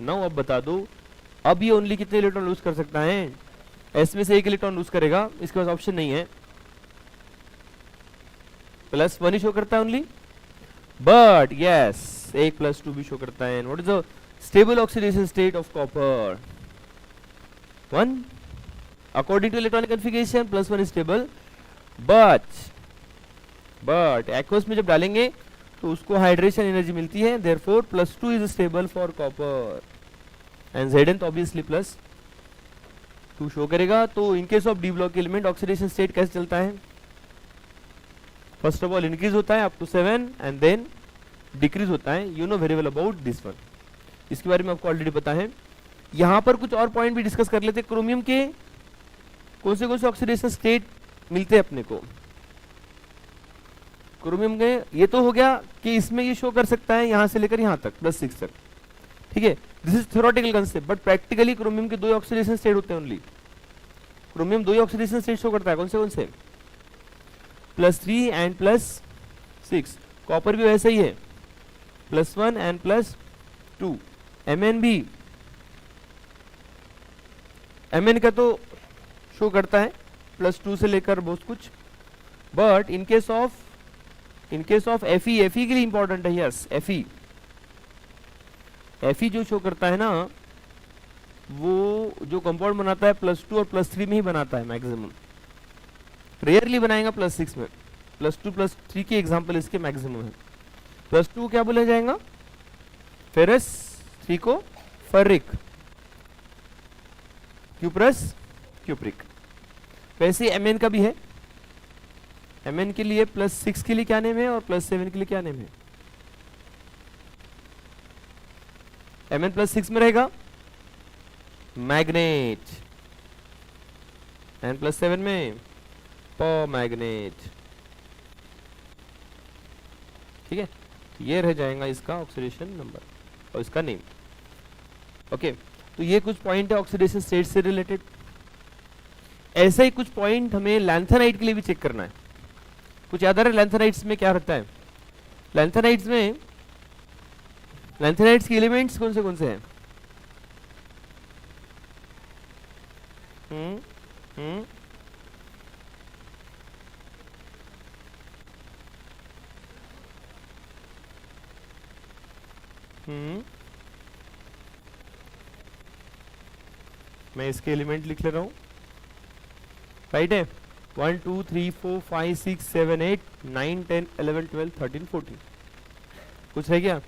नाउ अब बता दो अब ये ओनली कितने इलेक्ट्रॉन लूज कर सकता है, एस में से 1 इलेक्ट्रॉन लूज करेगा, इसके पास ऑप्शन नहीं है, +1 ही शो करता है ओनली। बट यस 1 + 2 भी शो करता है। What is the stable oxidation state of copper? 1 according to electronic configuration +1 is stable, but aqueous में जब डालेंगे तो उसको हाइड्रेशन एनर्जी मिलती है, therefore +2 is stable for copper and Zn तो ऑब्वियसली +2 शो करेगा। तो in case of D block element oxidation state कैसे चलता है? फर्स्ट ऑफ ऑल इंक्रीज होता है up to 7 and then decrease होता है। You know very well about this one, इसके बारे में आपको ऑलरेडी पता है। यहाँ पर कुछ और पॉइंट भी डिस्कस कर लेते हैं। क्रोमियम के कौन से ऑक्सीडेशन स्टेट मिलते हैं अपने को? क्रोमियम के ये तो हो गया कि इसमें ये शो कर सकता है यहाँ से लेकर यहाँ तक +6 तक, ठीक है। This is theoretical concept, but practically chromium के 2 ऑक्सीडेशन स्टेट होते हैं only. Chromium 2 oxidation state show करता है, कौन से? +3 एंड +6। कॉपर भी वैसा ही है, +1 एंड +2। Mn भी, Mn का तो शो करता है +2 से लेकर बहुत कुछ। But in case of Fe के लिए इंपॉर्टेंट है। यस Fe जो शो करता है ना, वो जो कंपाउंड बनाता है +2 और +3 में ही बनाता है मैक्सिमम, रेयरली बनाएगा +6 में। +2 +3 के एग्जांपल इसके मैक्सिमम है। +2 क्या बोला जाएगा? फेरस, 3 को फर्रिक, क्यूप्रस क्यूप्रिक। वैसे Mn का भी है। Mn के लिए +6 के लिए क्या नेम है और +7 के लिए क्या नेम है? Mn +6 में रहेगा मैग्नेट एंड +7 में परमैग्नेट, ठीक है। ये रह जाएगा इसका ऑक्सीडेशन नंबर और इसका नेम। ओके, तो ये कुछ पॉइंट है ऑक्सीडेशन स्टेट से रिलेटेड। ऐसे ही कुछ पॉइंट हमें लैंथेनाइट के लिए भी चेक करना है। कुछ याद आ रहा है लैंथेनाइट्स में क्या रहता है? लैंथेनाइट्स के एलिमेंट्स कौन से हैं? मैं इसके एलिमेंट लिख ले रहा हूं, राइट है। 1 2 3 4 5 6 7 8 9 10 11 12 13 14। कुछ है क्या?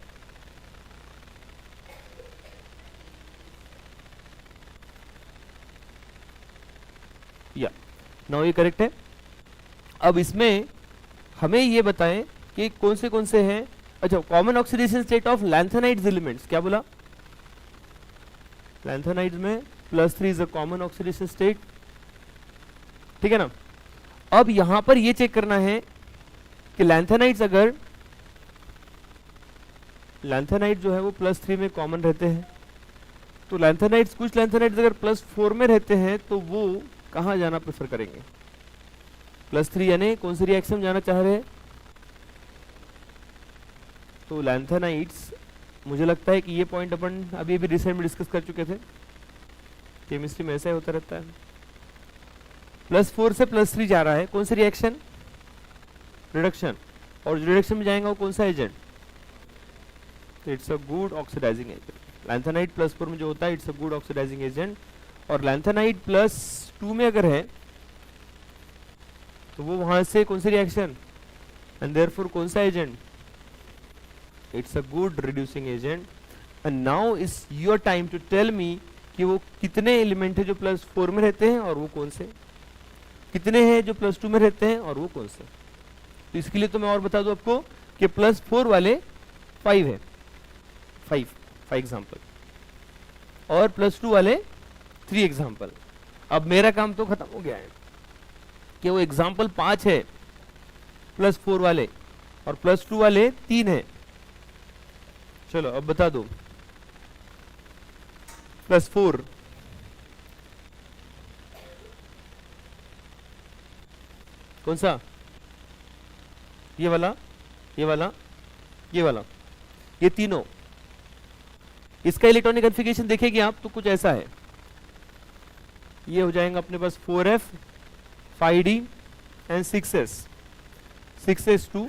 या नाउ ये करेक्ट है। अब इसमें हमें ये बताएं कि कौन से हैं। अच्छा, common oxidation state of lanthanides elements क्या बोला? लैंथेनाइट्स में +3 is a common oxidation state, ठीक है ना। अब यहां पर ये चेक करना है कि लैंथेनाइट्स जो है वो +3 में कॉमन रहते हैं, तो लैंथेनाइट्स कुछ लैंथेनाइट्स अगर +4 में रहते हैं तो वो कहां जाना प्रेफर करेंगे? +3 यानी कौन सी रिएक्शन में जाना चाह रहे हैं? तो लैंथेनाइट्स, मुझे लगता है कि ये पॉइंट अपन अभी रिसेंट में डिस्कस कर चुके थे। केमिस्ट्री में ऐसा ही होता रहता है। +4 से +3 जा रहा है, कौन सी रिएक्शन? रिडक्शन। और जो रिडक्शन में जाएगा वो कौन सा एजेंट? तो it's a good oxidising agent. Lanthanide +4 में जो होता है it's a good oxidising agent. और लैंथेनाइट +2 में अगर है तो वो वहां से कौन सी रिएक्शन एंड देयरफॉर कौन सा agent? It's a good reducing agent. And now is your time to tell me कि वो कितने एलिमेंट है जो +4 में रहते हैं और वो कौन से, कितने हैं जो +2 में रहते हैं और वो कौन से। तो इसके लिए तो मैं और बता दूं आपको कि +4 वाले 5 है, 5 एग्जाम्पल, और +2 वाले 3 एग्जाम्पल। अब मेरा काम तो खत्म हो गया है कि वो एग्जाम्पल 5 है +4 वाले और +2 वाले 3 है। चलो अब बता दो, +4 कौन सा, ये वाला, ये वाला, ये वाला, ये तीनों, इसका इलेक्ट्रॉनिक कॉन्फ़िगरेशन देखेंगे आप तो कुछ ऐसा है, ये हो जाएगा अपने पास 4f 5d and 6s 6s2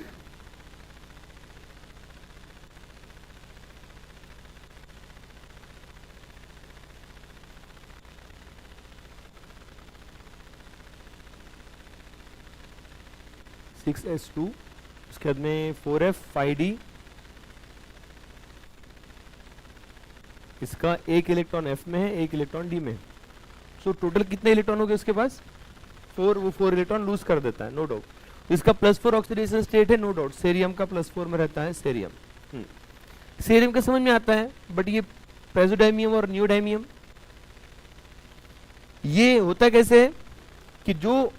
6s2, उसके बाद में 4f 5d, इसका एक इलेक्ट्रॉन f में है, एक इलेक्ट्रॉन d में है। सो टोटल कितने इलेक्ट्रॉन हो गए उसके पास 4, वो 4 इलेक्ट्रॉन लूज कर देता है, नो डाउट। इसका +4 ऑक्सीडेशन स्टेट है, नो डाउट। सेरियम का +4 में रहता है, सेरियम। सेरियम का समझ में आता है, बट ये प्रेजोडाइमियम और नियोडाइमियम ये होता कैसे है कि जो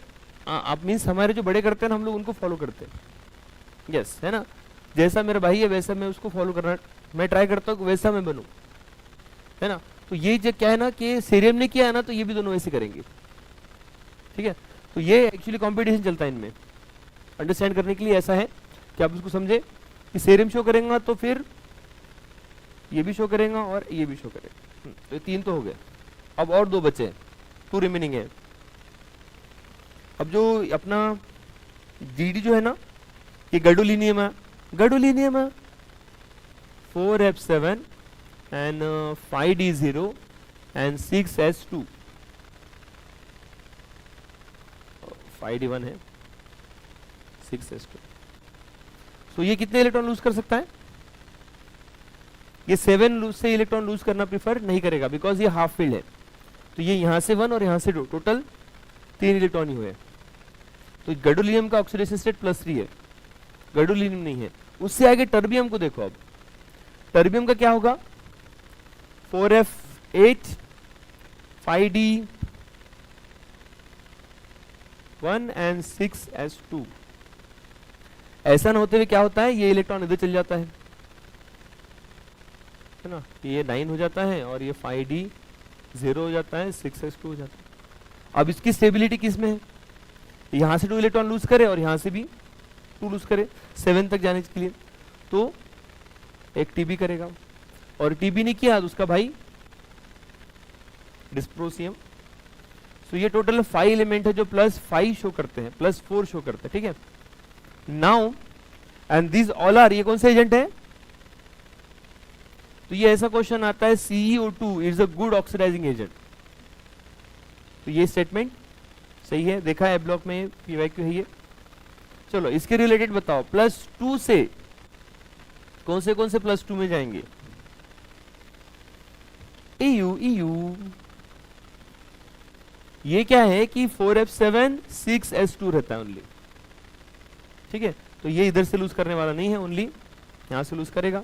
आप मीन्स हमारे जो बड़े करते हैं ना, हम लोग उनको फॉलो करते हैं, यस है ना। जैसा मेरा भाई है वैसा मैं उसको फॉलो करना, मैं ट्राई करता हूँ वैसा मैं बनूं, है ना। तो ये जो क्या है ना कि सेरियम ने किया है ना, तो ये भी दोनों वैसे करेंगे, ठीक है। तो ये एक्चुअली कंपटीशन चलता है इनमें, अंडरस्टैंड करने के लिए ऐसा है कि आप उसको समझे कि सेरियम शो करेगा तो फिर ये भी शो करेगा और ये भी शो करेगा। तो ये 3 तो हो गए, अब और 2 बचे, 2 रिमेनिंग है। अब जो अपना GD जो है ना, ये गैडोलिनियम है, गैडोलिनियम है 4f7 and 5d0 and 6s2, 5d1 है 6s2। सो ये कितने इलेक्ट्रॉन लूज कर सकता है, ये 7 से इलेक्ट्रॉन लूज करना प्रीफर नहीं करेगा, बिकॉज ये हाफ फील्ड है। तो ये यहां से 1 और यहां से 2, टोटल 3 इलेक्ट्रॉन ही हुए। तो गैडोलिनियम का ऑक्सीडेशन स्टेट +3 है, गैडोलिनियम नहीं है। उससे आगे टर्बियम को देखो, अब टर्बियम का क्या होगा 4f8 5d1 एंड 6s2। ऐसा ना होते हुए क्या होता है, ये इलेक्ट्रॉन इधर चल जाता है ना, ये 9 हो जाता है और ये 5d0 हो जाता है, 6s2 हो जाता है। अब इसकी स्टेबिलिटी किस में है, यहां से 2 इलेक्ट्रॉन लूज करे और यहां से भी 2 लूज करे 7 तक जाने के लिए, तो एक टीबी करेगा, और टीबी नहीं किया तो उसका भाई डिस्प्रोसियम। सो ये टोटल 5 एलिमेंट है जो +5 शो करते हैं, +4 शो करते हैं, ठीक है। Now and this all are, ये कौन सा एजेंट है, तो ये ऐसा क्वेश्चन आता है CeO2 is a good oxidising agent. तो ये स्टेटमेंट सही है, देखा है ब्लॉक में, PYQ है ये। चलो इसके रिलेटेड बताओ, +2 से कौन से +2 में जाएंगे, EU ये क्या है कि 4f7 6s2 रहता है ओनली, ठीक है। तो ये इधर से लूज करने वाला नहीं है, ओनली यहां से लूज करेगा।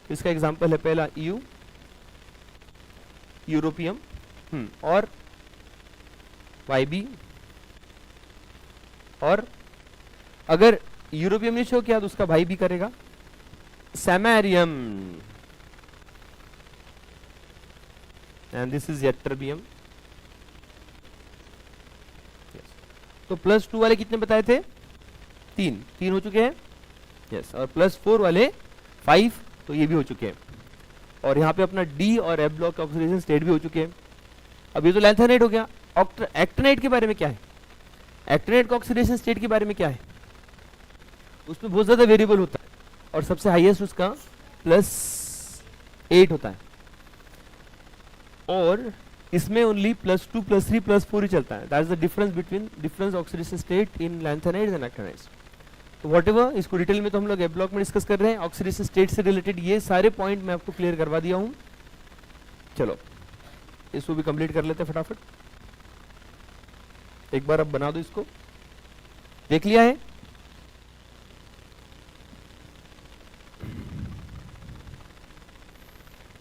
इसका एग्जांपल है पहला EU यूरोपियम, और YB, और अगर यूरोपियम ने शो किया तो उसका भाई भी करेगा सैमेरियम, एंड दिस इज यट्टरबियम। तो +2 वाले कितने बताए थे, 3 हो चुके हैं, यस। और +4 वाले 5, तो ये भी हो चुके हैं। और यहाँ पे अपना D और F ब्लॉक ऑक्सीडेशन स्टेट भी हो चुके हैं। अब ये तो लैंथेनाइट हो गया। एक्टिनाइट के बारे में क्या है, एक्टिनाइट का ऑक्सीडेशन स्टेट के बारे में क्या है, उसमें बहुत ज्यादा वेरिएबल होता है, और सबसे हाईएस्ट उसका +8 होता है, और इसमें ओनली +2 +3 +4 ही चलता है। That is the difference between difference oxidation state in lanthanides and actinides. तो व्हाटएवर, इसको डिटेल में तो हम लोग ए ब्लॉक में डिस्कस कर रहे हैं। ऑक्सीडेशन स्टेट से रिलेटेड ये सारे पॉइंट मैं आपको क्लियर करवा दिया हूं। चलो इसको भी कंप्लीट कर लेते हैं फटाफट, एक बार अब बना दो इसको, देख लिया है।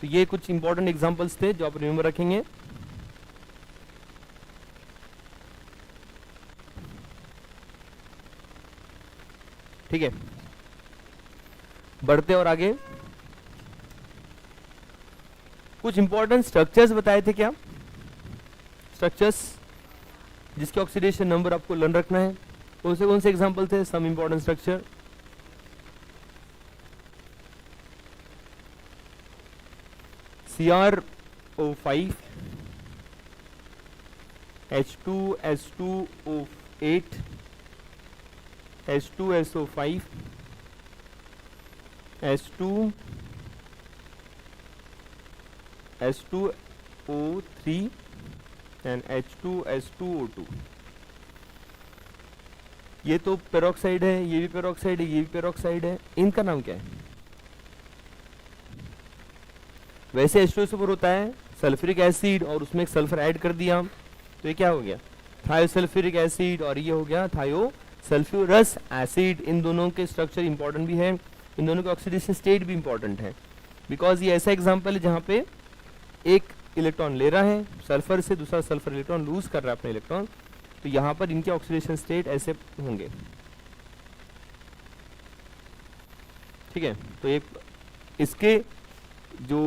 तो ये कुछ इंपॉर्टेंट एग्जांपल्स थे जो आप रिमेंबर रखेंगे। ठीक है, बढ़ते और आगे। कुछ इंपॉर्टेंट स्ट्रक्चर्स बताए थे क्या, स्ट्रक्चर्स जिसके ऑक्सीडेशन नंबर आपको लर्न रखना है, कौन से एग्जांपल थे, some important structure. CrO5, H2S2O8, H2SO5, H2S2O3 and H2S2O2। ये तो पेरोक्साइड है, ये भी पेरोक्साइड है, ये भी पेरोक्साइड है, इनका नाम क्या है? वैसे H2SO4 होता है सल्फ्यूरिक एसिड और उसमें एक सल्फर ऐड कर दिया तो ये क्या हो गया, थायोसल्फ्यूरिक एसिड, और ये हो गया थायोसल्फ्यूरस एसिड। इन दोनों के स्ट्रक्चर इंपॉर्टेंट भी है, इन दोनों के ऑक्सीडेशन स्टेट भी इंपॉर्टेंट है, बिकॉज ये ऐसा एग्जांपल है जहाँ पे एक इलेक्ट्रॉन ले रहा है सल्फर से, दूसरा सल्फर इलेक्ट्रॉन लूज कर रहा है अपने इलेक्ट्रॉन, तो यहाँ पर इनके ऑक्सीडेशन स्टेट ऐसे होंगे। ठीक है, तो ये इसके जो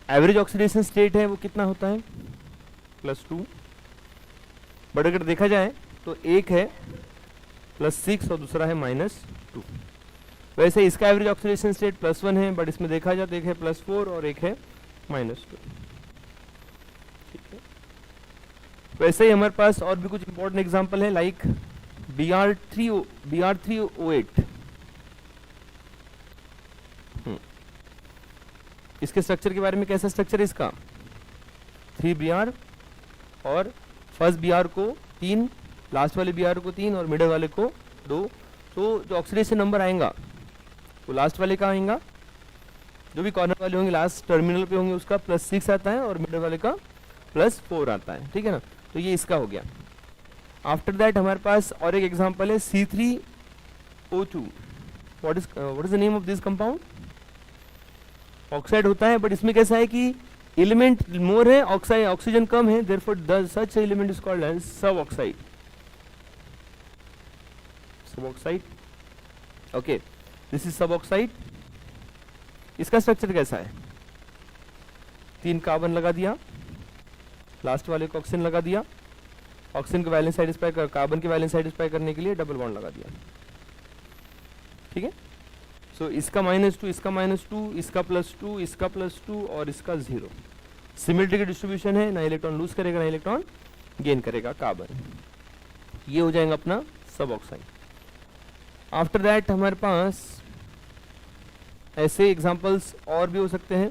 एवरेज ऑक्सीडेशन स्टेट है वो कितना होता है, +2, बट अगर देखा जाए तो एक है +6 और दूसरा है -2। वैसे इसका एवरेज ऑक्सीडेशन स्टेट +1 है, बट इसमें देखा जाए तो एक है +4 और एक है -2। ठीक है, वैसे ही हमारे पास और भी कुछ इंपॉर्टेंट एग्जांपल है, लाइक Br3O8। इसके स्ट्रक्चर के बारे में, कैसा स्ट्रक्चर है इसका, 3Br और फर्स्ट Br को 3, लास्ट वाले Br को 3 और मिडल वाले को 2। तो जो ऑक्सीडेशन नंबर आएगा वो लास्ट वाले का आएगा, जो भी कॉर्नर वाले होंगे लास्ट टर्मिनल पे होंगे उसका +6 आता है और मिडल वाले का +4 आता है। ठीक है ना, तो ये इसका हो गया। आफ्टर दैट हमारे पास और एक एग्जांपल है C3O2। What is the name of this compound? Oxide होता है, बट इसमें कैसा है कि एलिमेंट मोर है, ऑक्साइड ऑक्सीजन कम है, therefore such element is called as sub oxide. Sub oxide, okay, this is sub oxide. इसका स्ट्रक्चर कैसा है, 3 कार्बन लगा दिया, लास्ट वाले को ऑक्सीजन लगा दिया, ऑक्सीजन के वैलेंस साइड कर कार्बन के वैलेंस साइड करने के लिए डबल बॉन्ड लगा दिया। ठीक है, सो इसका -2, इसका -2, इसका +2, इसका +2 और इसका 0। सिमिलरिटी की डिस्ट्रीब्यूशन है, ना इलेक्ट्रॉन लूज करेगा ना इलेक्ट्रॉन गेन करेगा कार्बन। ये हो जाएगा अपना सब ऑक्साइड। आफ्टर दैट हमारे पास ऐसे एग्जांपल्स और भी हो सकते हैं,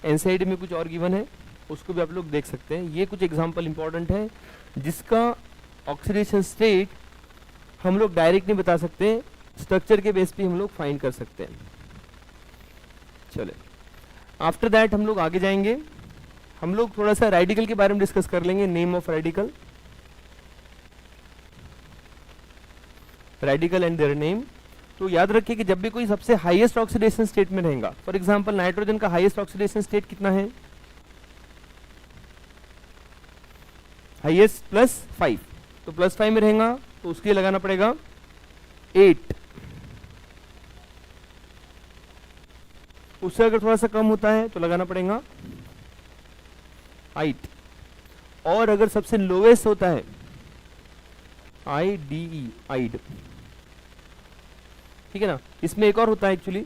एनसीईआरटी में कुछ और गिवन है, उसको भी आप लोग देख सकते हैं। ये कुछ एग्जांपल इंपॉर्टेंट है जिसका ऑक्सीडेशन स्टेट हम लोग डायरेक्ट नहीं बता सकते, स्ट्रक्चर के बेस पे हम लोग फाइंड कर सकते हैं। चले, आफ्टर दैट हम लोग आगे जाएंगे, हम लोग थोड़ा सा रेडिकल के बारे में डिस्कस कर लेंगे, name of radical, radical and their name. तो याद रखिए कि जब भी कोई सबसे हाईएस्ट ऑक्सीडेशन स्टेट में रहेगा, फॉर एग्जांपल नाइट्रोजन का हाईएस्ट ऑक्सीडेशन स्टेट कितना है, हाईएस्ट +5, तो +5 में रहेगा तो उसके लिए लगाना पड़ेगा 8। उससे अगर थोड़ा सा कम होता है तो लगाना पड़ेगा 8, और अगर सबसे लोवेस्ट होता है IDE, आइड। ठीक है ना, इसमें एक और होता है एक्चुअली,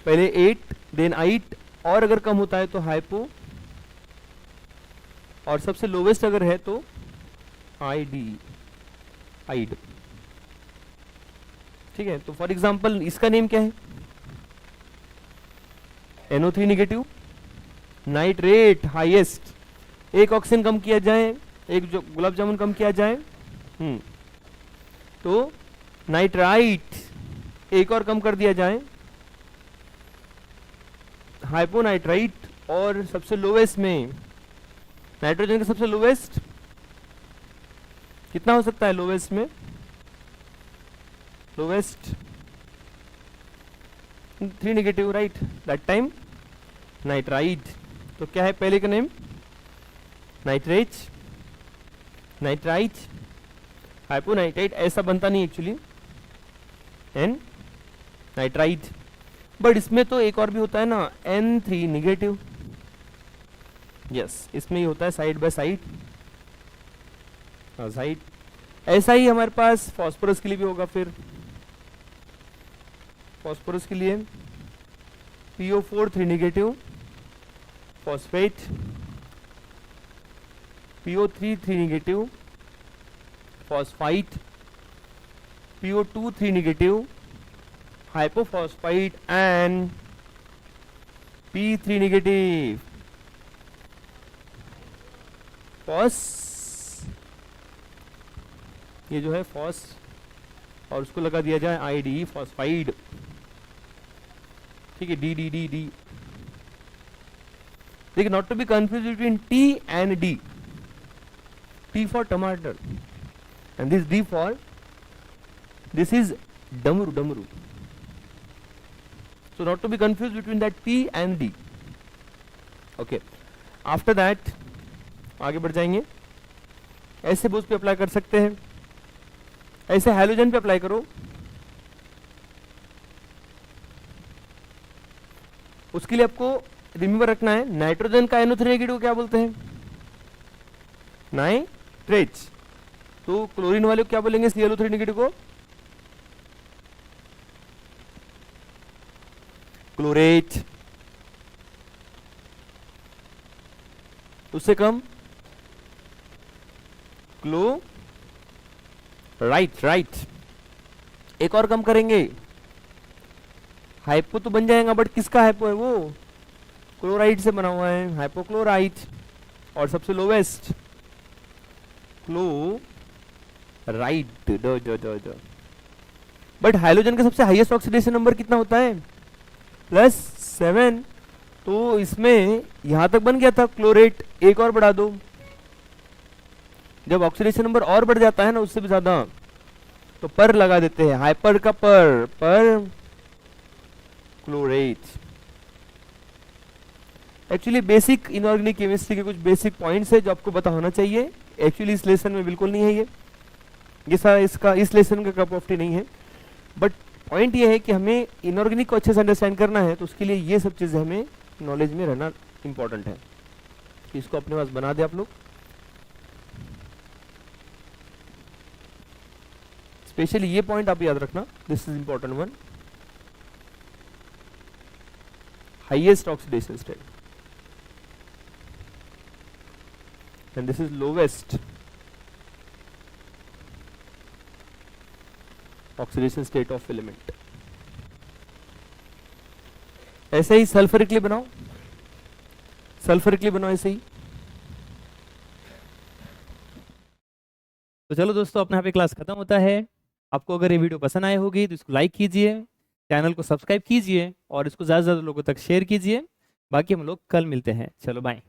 पहले 8 देन 8, और अगर कम होता है तो हाइपो, और सबसे लोवेस्ट अगर है तो IDE, आइड। ठीक है, तो फॉर एग्जांपल इसका नेम क्या है, NO3 नेगेटिव, नाइट्रेट हाईएस्ट, एक ऑक्सीजन कम किया जाए, एक जो गुलाब जामुन कम किया जाए, तो नाइट्राइट, एक और कम कर दिया जाए हाइपोनाइट्राइट, और सबसे लोवेस्ट में नाइट्रोजन का सबसे लोवेस्ट कितना हो सकता है, लोवेस्ट में lowest 3 negative, right, that time nitrite. तो क्या है पहले का नेम, नाइट्रेट, नाइट्राइट, हाइपोनाइट्राइट, ऐसा बनता नहीं एक्चुअली, एन नाइट्राइट। बट इसमें तो एक और भी होता है ना, N3 नेगेटिव, यस, इसमें ही होता है साइड बाय साइड, साइड। ऐसा ही हमारे पास फॉस्फोरस के लिए भी होगा। फिर फॉस्फोरस के लिए PO4 3 negative, phosphate PO3 3 negative, phosphite PO2 3 negative, hypophosphite and P3 negative, फॉस, ये जो है फॉस, और उसको लगा दिया जाए ID फॉस्फाइड, ठीक है, डी डी डी डी। देखिए, not to be confuse between T and D, T for tamatar and this D for, this is damru, damru. So not to be confused between that T and D. Okay. After that आगे बढ़ जाएंगे। ऐसे बोझ पे apply कर सकते हैं, ऐसे हैलोजन पे अप्लाई करो। उसके लिए आपको रिमेंबर रखना है, नाइट्रोजन का NO3 नेगेटिव क्या बोलते हैं? नाइट्रेट। तो क्लोरीन वाले को क्या बोलेंगे ClO3 नेगेटिव को? क्लोरेट। उससे कम क्लो, राइट। एक और कम करेंगे, हाइपो तो बन जाएगा, बट किसका हाइपो है वो? क्लोराइड से बना हुआ है, हाइपोक्लोराइट। और सबसे लोवेस्ट क्लोराइड, बट हाइड्रोजन का सबसे हाईएस्ट ऑक्सीडेशन नंबर कितना होता है? +7। तो इसमें यहां तक बन गया था क्लोरेट, एक और बढ़ा दो। जब ऑक्सीडेशन नंबर और बढ़ जाता है ना उससे भी ज्यादा, तो पर लगा देते हैं, हाइपर का पर chlorate. Actually basic inorganic chemistry के कुछ बेसिक पॉइंट्स है जो आपको पता होना चाहिए। एक्चुअली इस लेसन में बिल्कुल नहीं है ये सारा, इसका इस लेसन का कप ऑफ टी नहीं है, बट पॉइंट ये है कि हमें इनऑर्गेनिक को अच्छे से अंडरस्टैंड करना है, तो उसके लिए ये सब चीजें हमें नॉलेज में रहना इंपॉर्टेंट है। इसको अपने पास बना दे आप लोग। स्पेशली ये पॉइंट आप याद रखना, this is important one. Highest oxidation state and this is lowest oxidation state of element. ऐसे ही सल्फ्यूरिकली बनाओ, ऐसे ही। तो चलो दोस्तों, अपने यहाँ पे क्लास खत्म होता है। आपको अगर ये वीडियो पसंद आए होगी तो इसको लाइक कीजिए, चैनल को सब्सक्राइब कीजिए और इसको ज़्यादा से ज़्यादा लोगों तक शेयर कीजिए। बाकी हम लोग कल मिलते हैं। चलो बाय।